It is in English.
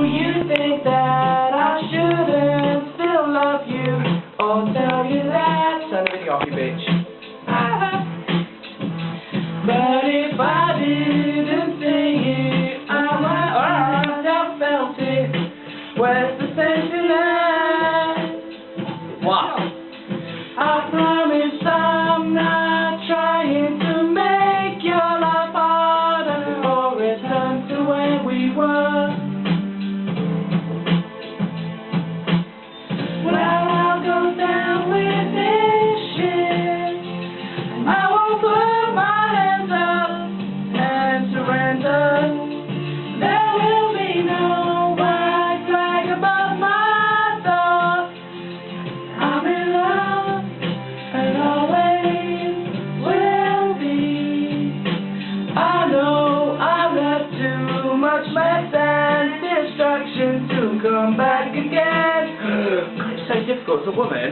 you think that I shouldn't still love you or tell you that? Turn the video off, you bitch. But if I didn't see it, I might have felt it. Where's the sense in that? What? I promise I'm not trying to make your life harder or return to where we were. Well, I'll go down with this shit. I won't put my hands up and surrender. There will be no white flag above my door. I'm in love and always will be. I know I've left too much mess and destruction to come back again. It's so difficult as a woman.